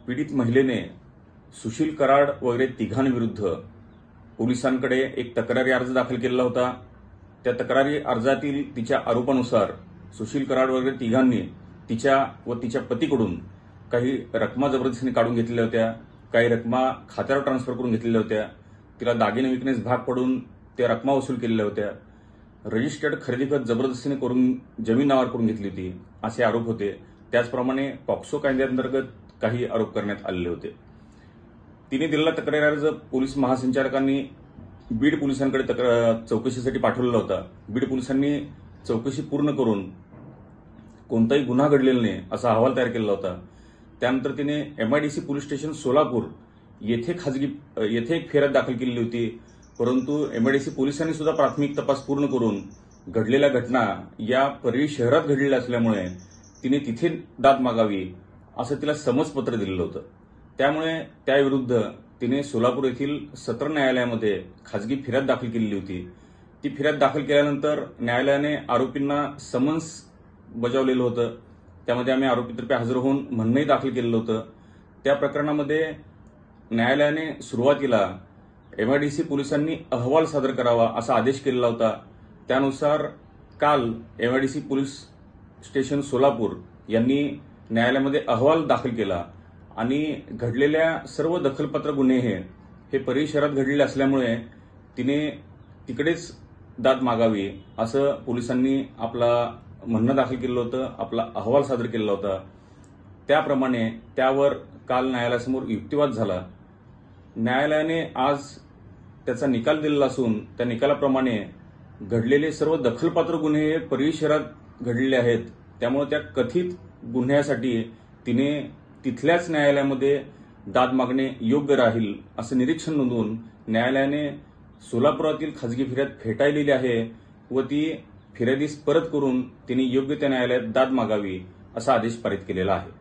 पीडित महिलेने सुशील कराड वगैरे तिघांविरुद्ध पोलिसांकडे एक तक्रारी अर्ज दाखल केलेला होता। त्या तक्रारी अर्जातील तिच्या आरोपानुसार सुशील कराड वगैरे तिघांनी तिच्या व तिच्या पतीकडून काही रकमा जबरदस्तीने काढून घेतलेल्या होत्या, काही रकमा खात्यावर ट्रान्सफर करून घेतलेल्या होत्या, तिला दागिने विकण्यास भाग पडून त्या रकमा वसूल केलेल्या होत्या, रजिस्टर्ड खरेदी खत जबरदस्तीने करून जमीन नावावर करून घेतली होती असे आरोप होते। त्याचप्रमाणे पॉक्सो कायद्याअंतर्गत काही आरोप करण्यात आलेले होते। तिने दिलेला तक्रारी अर्ज पोलीस महासंचालकांनी बीड पोलिसांकडे चौकशीसाठी पाठवलेला होता। बीड पोलिसांनी चौकशी पूर्ण करून कोणताही गुन्हा घडलेला नाही असा अहवाल तयार केलेला होता। त्यानंतर तिने MIDC पोलीस स्टेशन सोलापूर येथे एक फिर्याद दाखल केलेली होती, परंतु MIDC पोलिसांनी सुद्धा प्राथमिक तपास पूर्ण करून घडलेल्या घटना या परळी शहरात घडलेल्या असल्यामुळे तिने तिथे दाद मागावी असं तिला समजपत्र दिलेलं होतं। त्यामुळे त्याविरुद्ध तिने सोलापूर येथील सत्र न्यायालयामध्ये खाजगी फिर्याद दाखल केलेली होती। ती फिर्याद दाखल केल्यानंतर न्यायालयाने आरोपींना समन्स बजावलेलं होतं। त्यामध्ये आम्ही आरोपीतर्फे हजर होऊन म्हणणंही दाखल केलेलं होतं। त्या प्रकरणामध्ये न्यायालयाने सुरुवातीला MIDC पोलिसांनी अहवाल सादर करावा असा आदेश केलेला होता। त्यानुसार काल MIDC पोलीस स्टेशन सोलापूर यांनी न्यायालयामध्ये अहवाल दाखल केला आणि घडलेल्या सर्व दखलपात्र गुन्हे हे परळी शहरात घडलेले असल्यामुळे तिने तिकडेच दाद मागावी असं पोलिसांनी आपला म्हणणं दाखल केलं होतं, आपला अहवाल सादर केलेला होता। त्याप्रमाणे त्यावर काल न्यायालयासमोर युक्तिवाद झाला। न्यायालयाने आज त्याचा निकाल दिलेला असून त्या निकालाप्रमाणे घडलेले सर्व दखलपात्र गुन्हे हे परळी शहरात घडलेले आहेत। त्यामुळे त्या कथित गुन्ह्यासाठी तिने तिथल्याच न्यायालयामध्ये दाद मागणे योग्य राहील असं निरीक्षण नोंदवून न्यायालयाने सोलापुरातील खाजगी फिर्याद फेटाळलेली आहे व ती फिर्यादीस परत करून तिने योग्य त्या न्यायालयात दाद मागावी असा आदेश पारित केलेला आहे।